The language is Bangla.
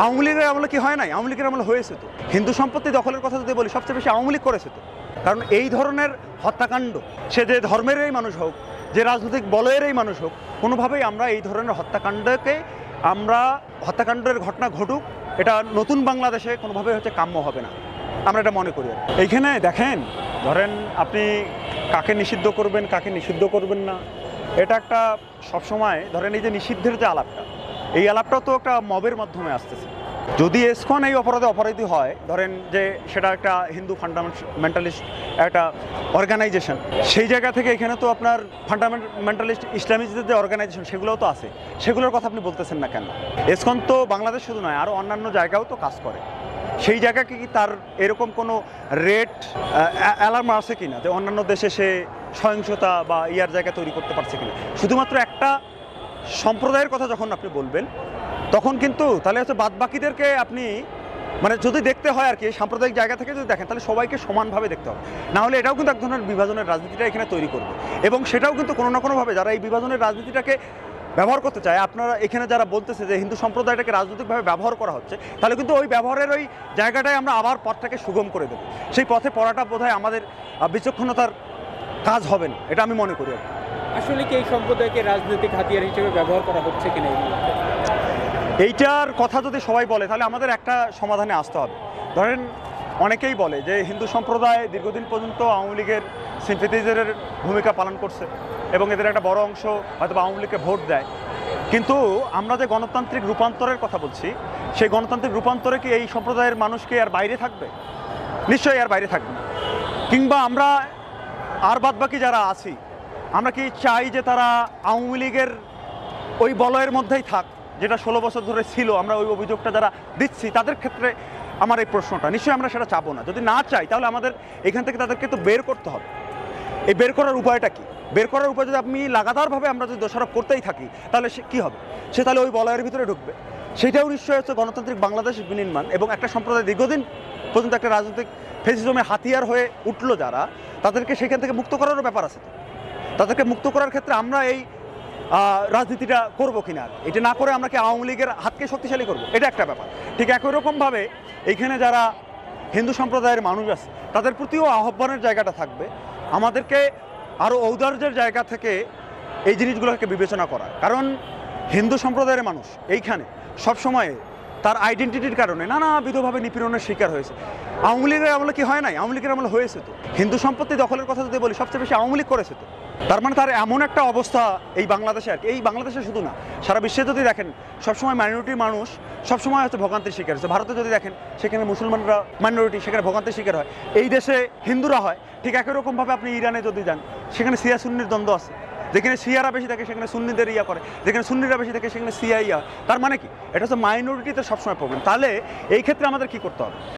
আওয়ামী লীগের আমলে কি হয় নাই? আওয়ামী লীগের আমলে হয়েছে তো। হিন্দু সম্পত্তি দখলের কথা যদি বলি, সবচেয়ে বেশি আওয়ামী লীগ করেছে তো। কারণ এই ধরনের হত্যাকাণ্ড, সে যে ধর্মেরই মানুষ হোক, যে রাজনৈতিক বলয়েরই মানুষ হোক, কোনোভাবেই আমরা এই ধরনের হত্যাকাণ্ডের ঘটনা ঘটুক, এটা নতুন বাংলাদেশে কোনোভাবে কাম্য হবে না, আমরা এটা মনে করি। এইখানে দেখেন, ধরেন আপনি কাকে নিষিদ্ধ করবেন, কাকে নিষিদ্ধ করবেন না, এটা একটা সবসময় ধরেন এই যে নিষিদ্ধের যে আলাপটা, এই আলাপটাও তো একটা মবের মাধ্যমে আসতেছে। যদি এসকন এই অপরাধে অপরাধী হয়, ধরেন যে সেটা একটা হিন্দু ফান্ডামেন্টালিস্ট একটা অর্গানাইজেশন, সেই জায়গা থেকে এখানে তো আপনার ফান্ডামেন্টালিস্ট ইসলামিস্টদের যে অর্গানাইজেশন সেগুলোও তো আছে, সেগুলোর কথা আপনি বলতেছেন না কেন? এসকন তো বাংলাদেশ শুধু নয়, আরও অন্যান্য জায়গাও তো কাজ করে। সেই জায়গাকে কি তার এরকম কোনো রেড অ্যালার্ম আছে কিনা যে অন্যান্য দেশে সে সহিংসতা বা ইয়ার জায়গা তৈরি করতে পারছে কিনা? শুধুমাত্র একটা সম্প্রদায়ের কথা যখন আপনি বলবেন, তখন কিন্তু তাহলে বাদবাকিদেরকে আপনি মানে যদি দেখতে হয় আর কি, সাম্প্রদায়িক জায়গা থেকে যদি দেখেন, তাহলে সবাইকে সমানভাবে দেখতে হবে। না হলে এটাও কিন্তু এক ধরনের বিভাজনের রাজনীতিটা এখানে তৈরি করবে, এবং সেটাও কিন্তু কোনো না কোনোভাবে যারা এই বিভাজনের রাজনীতিটাকে ব্যবহার করতে চায়, আপনারা এখানে যারা বলতেছে যে হিন্দু সম্প্রদায়টাকে রাজনৈতিকভাবে ব্যবহার করা হচ্ছে, তাহলে কিন্তু ওই ব্যবহারের ওই জায়গাটায় আমরা আবার পথটাকে সুগম করে দেবো। সেই পথে পড়াটা বোধহয় আমাদের বিচক্ষণতার কাজ হবে না, এটা আমি মনে করি। আসলে কি এই সম্প্রদায়কে রাজনৈতিক হাতিয়ার হিসেবে ব্যবহার করা হচ্ছে কিনা, এইটার কথা যদি সবাই বলে, তাহলে আমাদের একটা সমাধানে আসতে হবে। ধরেন অনেকেই বলে যে হিন্দু সম্প্রদায় দীর্ঘদিন পর্যন্ত আওয়ামী লীগের সিম্পাথাইজারের ভূমিকা পালন করছে এবং এদের একটা বড় অংশ হয়তো আওয়ামী লীগকে ভোট দেয়, কিন্তু আমরা যে গণতান্ত্রিক রূপান্তরের কথা বলছি, সেই গণতান্ত্রিক রূপান্তরে কি এই সম্প্রদায়ের মানুষকে আর বাইরে থাকবে? নিশ্চয়ই আর বাইরে থাকবে না। কিংবা আমরা আর বাদবাকি যারা আছি, আমরা কি চাই যে তারা আওয়ামী লীগের ওই বলয়ের মধ্যেই থাক, যেটা 16 বছর ধরে ছিল? আমরা ওই অভিযোগটা যারা দিচ্ছি তাদের ক্ষেত্রে আমার এই প্রশ্নটা, নিশ্চয়ই আমরা সেটা চাবো না। যদি না চাই, তাহলে আমাদের এখান থেকে তাদেরকে তো বের করতে হবে। এই বের করার উপায়টা কি? বের করার উপায় যদি আপনি লাগাতারভাবে আমরা যদি দোষারোপ করতেই থাকি, তাহলে সে কী হবে? সে তাহলে ওই বলয়ের ভিতরে ঢুকবে। সেটাও নিশ্চয়ই গণতান্ত্রিক বাংলাদেশ বিনির্মাণ, এবং একটা সম্প্রদায় দীর্ঘদিন পর্যন্ত একটা রাজনৈতিক ফেসিজমের হাতিয়ার হয়ে উঠলো যারা, তাদেরকে সেখান থেকে মুক্ত করারও ব্যাপার আছে। তাদেরকে মুক্ত করার ক্ষেত্রে আমরা এই রাজনীতিটা করবো কিনা, এটা না করে আমরা কি আওয়ামী লীগের হাতকে শক্তিশালী করবো, এটা একটা ব্যাপার। ঠিক একই রকমভাবে এইখানে যারা হিন্দু সম্প্রদায়ের মানুষ আছে, তাদের প্রতিও আহ্বানের জায়গাটা থাকবে আমাদেরকে আরও ঔদার্যের জায়গা থেকে এই জিনিসগুলোকে বিবেচনা করা। কারণ হিন্দু সম্প্রদায়ের মানুষ এইখানে সবসময় তার আইডেন্টিটির কারণে নানাবিধভাবে নিপীড়নের শিকার হয়েছে। আওয়ামী লীগের আমলে কি হয় নাই? আওয়ামী লীগের আমলে হয়েছে তো। হিন্দু সম্পত্তি দখলের কথা যদি বলি, সবচেয়ে বেশি আওয়ামী লীগ করেছে তো। তার মানে তার এমন একটা অবস্থা এই বাংলাদেশে, আর কি এই বাংলাদেশে শুধু না, সারা বিশ্বে যদি দেখেন, সবসময় মাইনরিটির মানুষ সবসময় ভোগান্তির শিকার হচ্ছে। ভারতে যদি দেখেন, সেখানে মুসলমানরা মাইনরিটি, সেখানে ভোগান্তির শিকার হয়। এই দেশে হিন্দুরা হয়। ঠিক একই রকমভাবে আপনি ইরানে যদি যান, সেখানে শিয়া সুন্নির দ্বন্দ্ব আছে। যেখানে শিয়ারা বেশি থাকে সেখানে সুন্নিদের ইয়া করে, যেখানে সুন্নিরা বেশি থাকে সেখানে শিয়া ইয়া। তার মানে কি? এটা হচ্ছে মাইনরিটিতে সবসময় প্রবলেম। তাহলে এই ক্ষেত্রে আমাদের কি করতে হবে?